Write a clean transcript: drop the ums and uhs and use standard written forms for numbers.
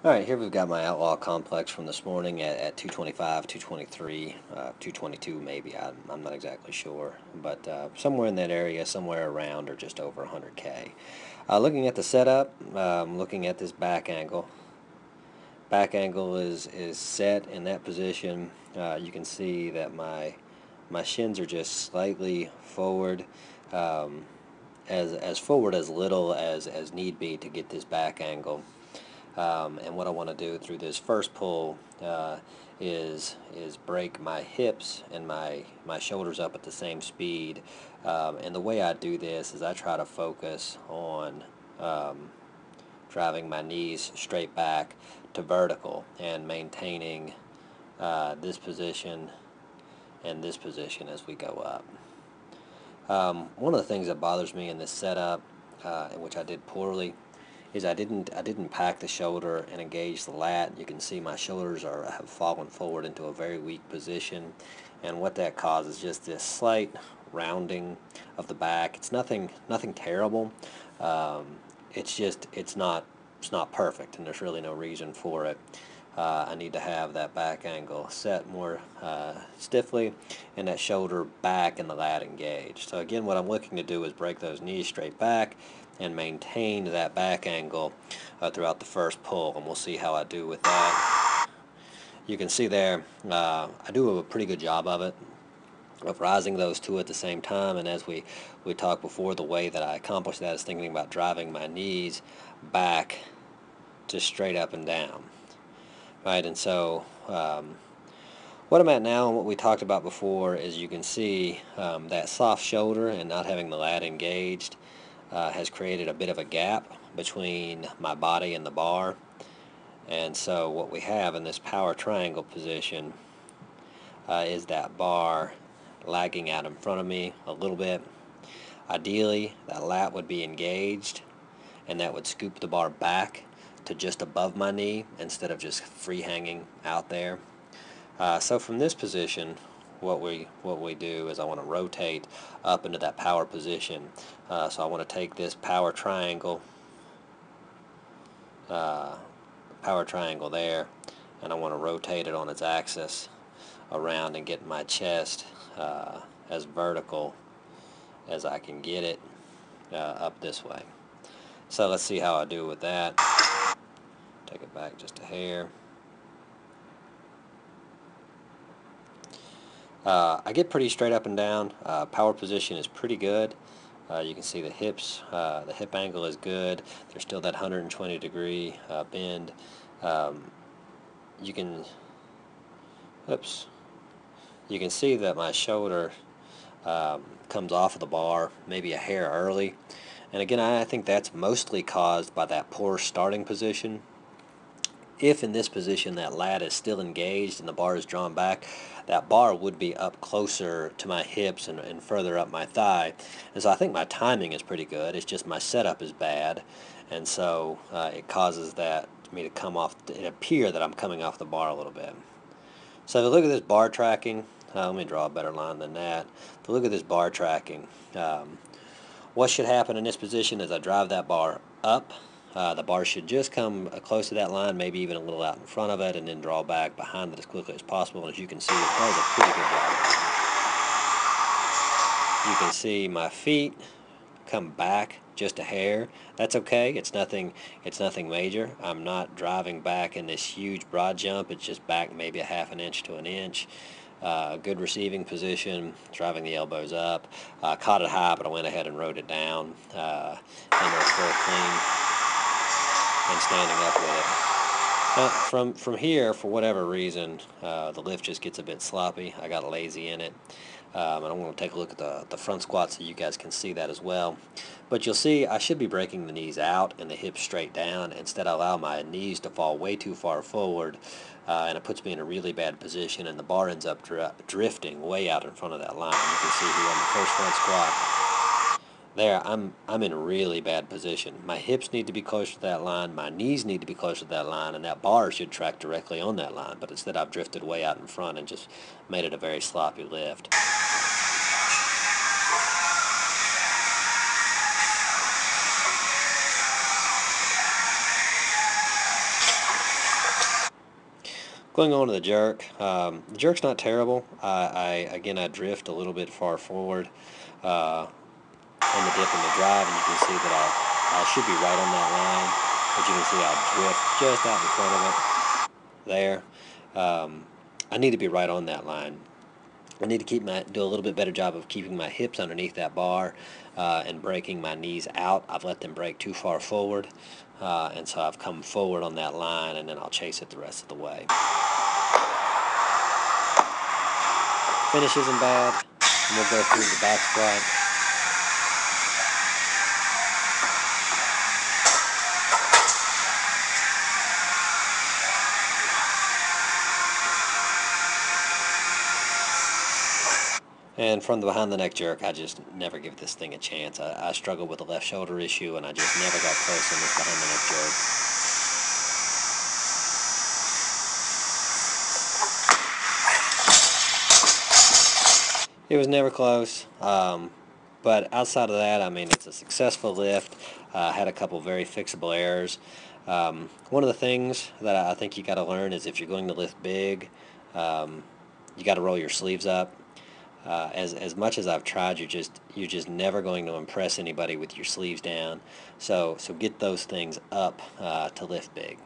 Alright, here we've got my Outlaw complex from this morning at 225, 223, 222 maybe, I'm not exactly sure, but somewhere in that area, somewhere around or just over 100K. Looking at the setup, looking at this back angle. Back angle is set in that position. You can see that my shins are just slightly forward, as forward as little as need be to get this back angle. And what I want to do through this first pull is break my hips and my shoulders up at the same speed. And the way I do this is I try to focus on driving my knees straight back to vertical and maintaining this position and this position as we go up. One of the things that bothers me in this setup, in which I did poorly, is I didn't pack the shoulder and engage the lat. You can see my shoulders have fallen forward into a very weak position, and what that causes is just this slight rounding of the back. It's nothing terrible. It's not perfect, and there's really no reason for it. I need to have that back angle set more stiffly and that shoulder back and the lat engaged. So again, what I'm looking to do is break those knees straight back and maintain that back angle throughout the first pull, and we'll see how I do with that. You can see there, I do a pretty good job of it, of rising those two at the same time, and as we talked before, the way that I accomplish that is thinking about driving my knees back to straight up and down. Right, and so what I'm at now and what we talked about before is you can see that soft shoulder and not having the lat engaged has created a bit of a gap between my body and the bar. And so what we have in this power triangle position is that bar lagging out in front of me a little bit. Ideally, that lat would be engaged, and that would scoop the bar back to just above my knee instead of just free hanging out there. So from this position, what we do is I want to rotate up into that power position. So I want to take this power triangle there, and I want to rotate it on its axis around and get my chest as vertical as I can get it up this way. So let's see how I do with that. Take it back just a hair. I get pretty straight up and down. Power position is pretty good. You can see the hips, the hip angle is good. There's still that 120-degree bend. You can see that my shoulder comes off of the bar maybe a hair early. And again, I think that's mostly caused by that poor starting position. If in this position that lat is still engaged and the bar is drawn back, that bar would be up closer to my hips and further up my thigh. And so I think my timing is pretty good. It's just my setup is bad, and so it causes me to come off. It appear that I'm coming off the bar a little bit. So if you look at this bar tracking, let me draw a better line than that. If you look at this bar tracking, what should happen in this position is I drive that bar up. The bar should just come close to that line, maybe even a little out in front of it, and then draw back behind it as quickly as possible. And as you can see, it does a pretty good job. You can see my feet come back just a hair. That's okay. It's nothing major. I'm not driving back in this huge broad jump. It's just back maybe a half an inch to an inch. Good receiving position, driving the elbows up. Caught it high, but I went ahead and rode it down. And it's full clean. And standing up with it. Now, from here, for whatever reason, the lift just gets a bit sloppy. I got lazy in it. And I want to take a look at the front squat so you guys can see that as well. But you'll see I should be breaking the knees out and the hips straight down. Instead, I allow my knees to fall way too far forward, and it puts me in a really bad position, and the bar ends up drifting way out in front of that line. You can see here on the first front squat. There, I'm in a really bad position. My hips need to be closer to that line, my knees need to be closer to that line, and that bar should track directly on that line. But instead, I've drifted way out in front and just made it a very sloppy lift. Going on to the jerk. The jerk's not terrible. Again, I drift a little bit far forward on the dip and the drive, and you can see that I should be right on that line, but you can see I drift just out in front of it there. I need to be right on that line. I need to do a little bit better job of keeping my hips underneath that bar and breaking my knees out. I've let them break too far forward, and so I've come forward on that line, and then I'll chase it the rest of the way. Finish isn't bad, and we'll go through the back squat. And from the behind the neck jerk, I just never give this thing a chance. I struggle with a left shoulder issue, and I just never got close on this behind the neck jerk. It was never close, but outside of that, I mean, it's a successful lift. Had a couple very fixable errors. One of the things that I think you got to learn is if you're going to lift big, you got to roll your sleeves up. As much as I've tried, you're just never going to impress anybody with your sleeves down. So get those things up to lift big.